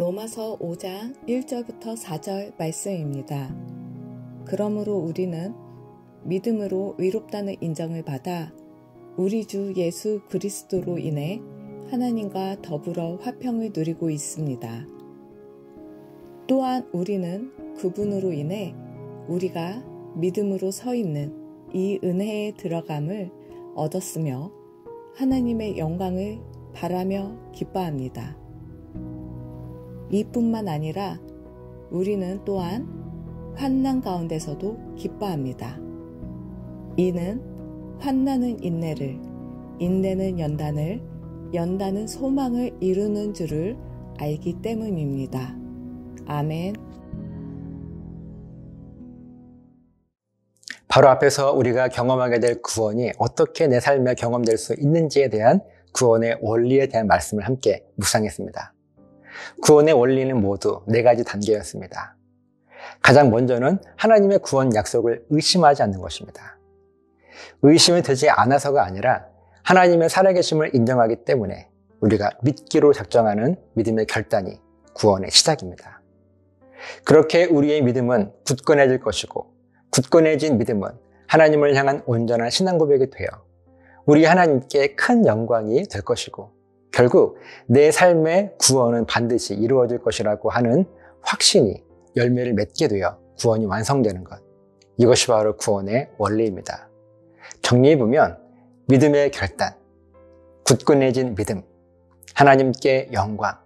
로마서 5장 1절부터 4절 말씀입니다. 그러므로 우리는 믿음으로 의롭다는 인정을 받아 우리 주 예수 그리스도로 인해 하나님과 더불어 화평을 누리고 있습니다. 또한 우리는 그분으로 인해 우리가 믿음으로 서 있는 이 은혜에 들어감을 얻었으며 하나님의 영광을 바라며 기뻐합니다. 이뿐만 아니라 우리는 또한 환난 가운데서도 기뻐합니다. 이는 환난은 인내를, 인내는 연단을, 연단은 소망을 이루는 줄을 알기 때문입니다. 아멘. 바로 앞에서 우리가 경험하게 될 구원이 어떻게 내 삶에 경험될 수 있는지에 대한 구원의 원리에 대한 말씀을 함께 묵상했습니다. 구원의 원리는 모두 4가지 단계였습니다. 가장 먼저는 하나님의 구원 약속을 의심하지 않는 것입니다. 의심이 되지 않아서가 아니라 하나님의 살아계심을 인정하기 때문에 우리가 믿기로 작정하는 믿음의 결단이 구원의 시작입니다. 그렇게 우리의 믿음은 굳건해질 것이고, 굳건해진 믿음은 하나님을 향한 온전한 신앙 고백이 되어 우리 하나님께 큰 영광이 될 것이고, 결국 내 삶의 구원은 반드시 이루어질 것이라고 하는 확신이 열매를 맺게 되어 구원이 완성되는 것, 이것이 바로 구원의 원리입니다. 정리해보면 믿음의 결단, 굳건해진 믿음, 하나님께 영광,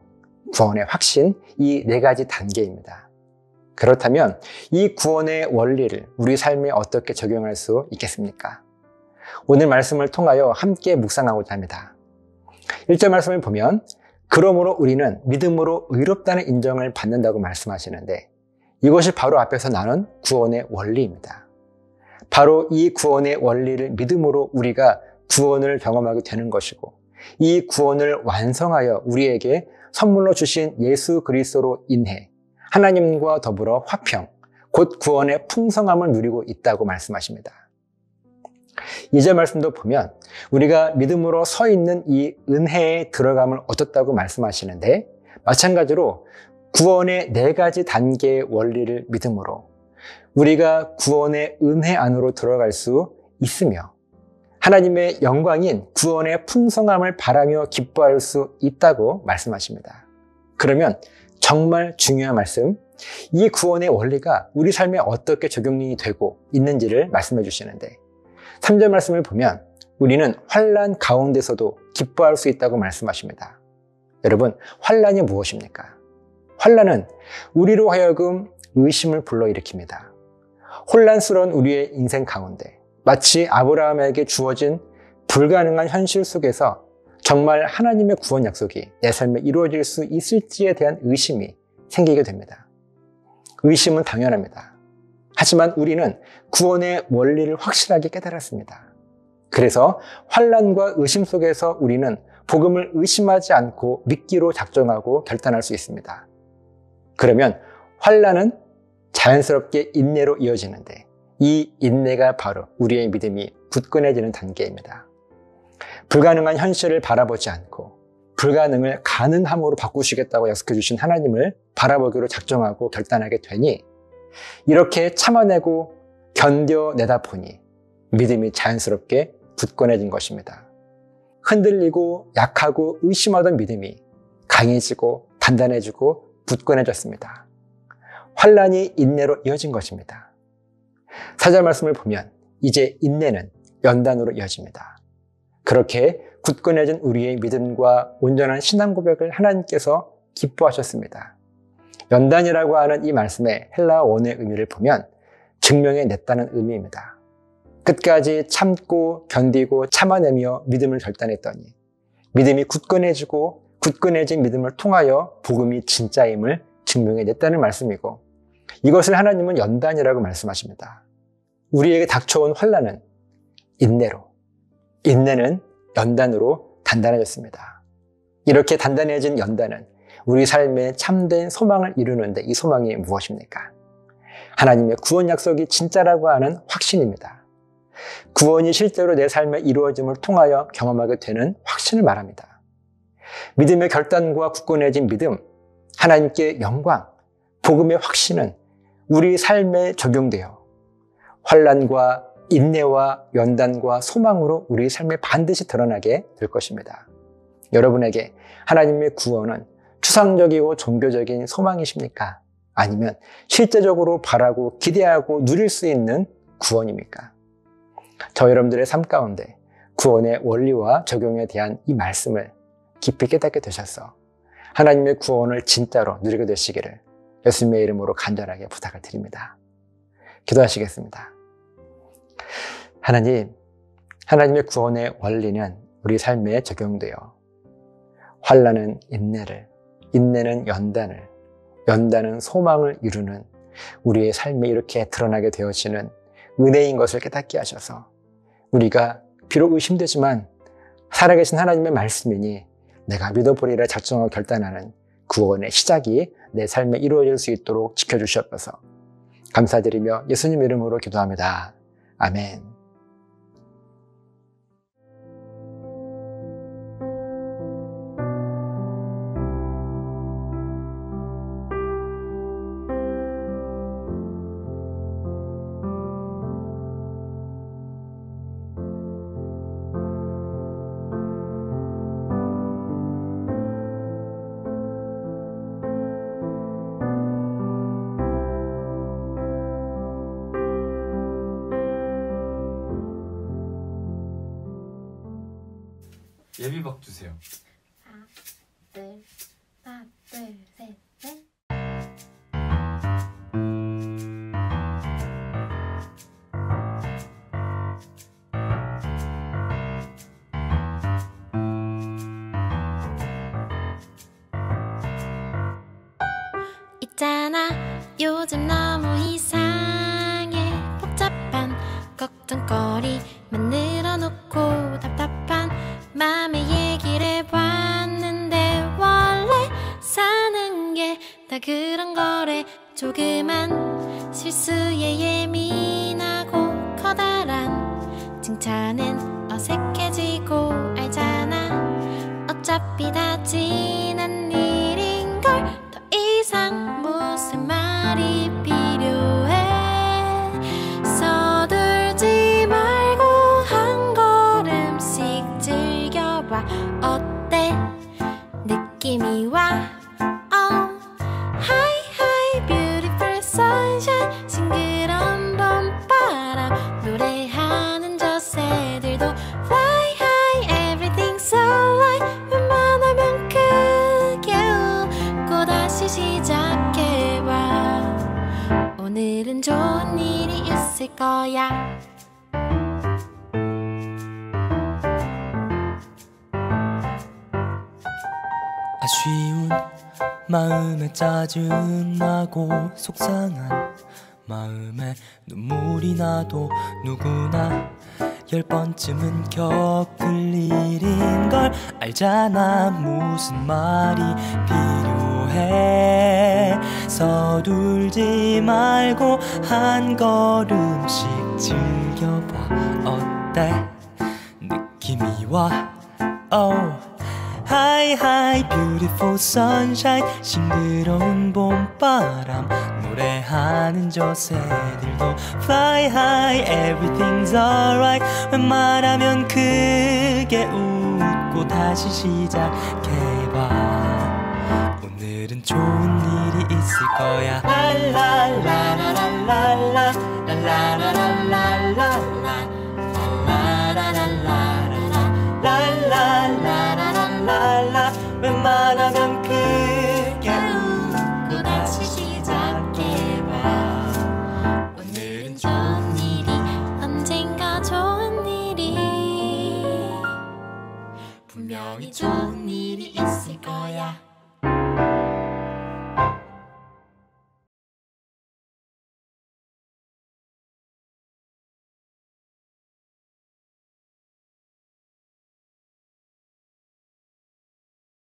구원의 확신, 이 4가지 단계입니다. 그렇다면 이 구원의 원리를 우리 삶에 어떻게 적용할 수 있겠습니까? 오늘 말씀을 통하여 함께 묵상하고자 합니다. 1절 말씀을 보면 그러므로 우리는 믿음으로 의롭다는 인정을 받는다고 말씀하시는데, 이것이 바로 앞에서 나눈 구원의 원리입니다. 바로 이 구원의 원리를 믿음으로 우리가 구원을 경험하게 되는 것이고, 이 구원을 완성하여 우리에게 선물로 주신 예수 그리스도로 인해 하나님과 더불어 화평, 곧 구원의 풍성함을 누리고 있다고 말씀하십니다. 2절 말씀도 보면 우리가 믿음으로 서 있는 이 은혜에 들어감을 얻었다고 말씀하시는데, 마찬가지로 구원의 4가지 단계의 원리를 믿음으로 우리가 구원의 은혜 안으로 들어갈 수 있으며 하나님의 영광인 구원의 풍성함을 바라며 기뻐할 수 있다고 말씀하십니다. 그러면 정말 중요한 말씀, 이 구원의 원리가 우리 삶에 어떻게 적용이 되고 있는지를 말씀해 주시는데, 3절 말씀을 보면 우리는 환난 가운데서도 기뻐할 수 있다고 말씀하십니다. 여러분, 환난이 무엇입니까? 환난은 우리로 하여금 의심을 불러일으킵니다. 혼란스러운 우리의 인생 가운데 마치 아브라함에게 주어진 불가능한 현실 속에서 정말 하나님의 구원 약속이 내 삶에 이루어질 수 있을지에 대한 의심이 생기게 됩니다. 의심은 당연합니다. 하지만 우리는 구원의 원리를 확실하게 깨달았습니다. 그래서 환난과 의심 속에서 우리는 복음을 의심하지 않고 믿기로 작정하고 결단할 수 있습니다. 그러면 환난은 자연스럽게 인내로 이어지는데, 이 인내가 바로 우리의 믿음이 굳건해지는 단계입니다. 불가능한 현실을 바라보지 않고 불가능을 가능함으로 바꾸시겠다고 약속해 주신 하나님을 바라보기로 작정하고 결단하게 되니, 이렇게 참아내고 견뎌내다 보니 믿음이 자연스럽게 굳건해진 것입니다. 흔들리고 약하고 의심하던 믿음이 강해지고 단단해지고 굳건해졌습니다. 환난이 인내로 이어진 것입니다. 4절 말씀을 보면 이제 인내는 연단으로 이어집니다. 그렇게 굳건해진 우리의 믿음과 온전한 신앙 고백을 하나님께서 기뻐하셨습니다. 연단이라고 하는 이 말씀의 헬라어 원어의 의미를 보면 증명해냈다는 의미입니다. 끝까지 참고 견디고 참아내며 믿음을 결단했더니 믿음이 굳건해지고, 굳건해진 믿음을 통하여 복음이 진짜임을 증명해냈다는 말씀이고, 이것을 하나님은 연단이라고 말씀하십니다. 우리에게 닥쳐온 환난은 인내로, 인내는 연단으로 단단해졌습니다. 이렇게 단단해진 연단은 우리 삶에 참된 소망을 이루는데, 이 소망이 무엇입니까? 하나님의 구원 약속이 진짜라고 하는 확신입니다. 구원이 실제로 내 삶에 이루어짐을 통하여 경험하게 되는 확신을 말합니다. 믿음의 결단과 굳건해진 믿음, 하나님께 영광, 복음의 확신은 우리 삶에 적용되어 환난과 인내와 연단과 소망으로 우리 삶에 반드시 드러나게 될 것입니다. 여러분에게 하나님의 구원은 추상적이고 종교적인 소망이십니까? 아니면 실제적으로 바라고 기대하고 누릴 수 있는 구원입니까? 저 여러분들의 삶 가운데 구원의 원리와 적용에 대한 이 말씀을 깊이 깨닫게 되셔서 하나님의 구원을 진짜로 누리게 되시기를 예수님의 이름으로 간절하게 부탁을 드립니다. 기도하시겠습니다. 하나님, 하나님의 구원의 원리는 우리 삶에 적용되어 환난은 인내를, 인내는 연단을, 연단은 소망을 이루는 우리의 삶에 이렇게 드러나게 되어지는 은혜인 것을 깨닫게 하셔서 우리가 비록 의심되지만 살아계신 하나님의 말씀이니 내가 믿어보리라 작정하고 결단하는 구원의 시작이 내 삶에 이루어질 수 있도록 지켜주시옵소서. 감사드리며 예수님 이름으로 기도합니다. 아멘. 예비박 주세요. 하나, 둘, 셋, 넷. 있잖아, 요즘 너무 이상해. 복잡한 걱정거리 만들어놓고 답답한 맘의 얘기를 해봤는데 원래 사는 게 다 그런 거래. 조그만 실수에 예민하고 커다란 칭찬은 어색해지고 알잖아. 어차피 다 지난 일인걸. 더 이상 무슨 말이 필요해. 서둘지 말고 한 걸음씩 즐겨봐. 어때? 느낌이 와. Hi hi beautiful sunshine. 싱그러운 봄바람 노래하는 저 새들도 Fly high everything's alright. 웬만하면 크게 웃고 다시 시작해봐. 오늘은 좋은 일이 있을 거야. 아쉬운 마음에 짜증나고 속상한 마음에 눈물이 나도 누구나 10번쯤은 겪을 일인걸 알잖아. 무슨 말이 필요해. 서둘지 말고 한 걸음씩 즐겨봐. 어때? 느낌이 와. Hi hi beautiful sunshine. 싱그러운 봄바람 노래하는 저 새들도 Fly high everything's alright. 웬만하면 크게 웃고 다시 시작해봐. 오늘은 좋은 일이 있을 거야. 랄랄라라랄랄라 랄라라랄랄라 랄라라랄랄라 랄라라랄랄라 웬만하면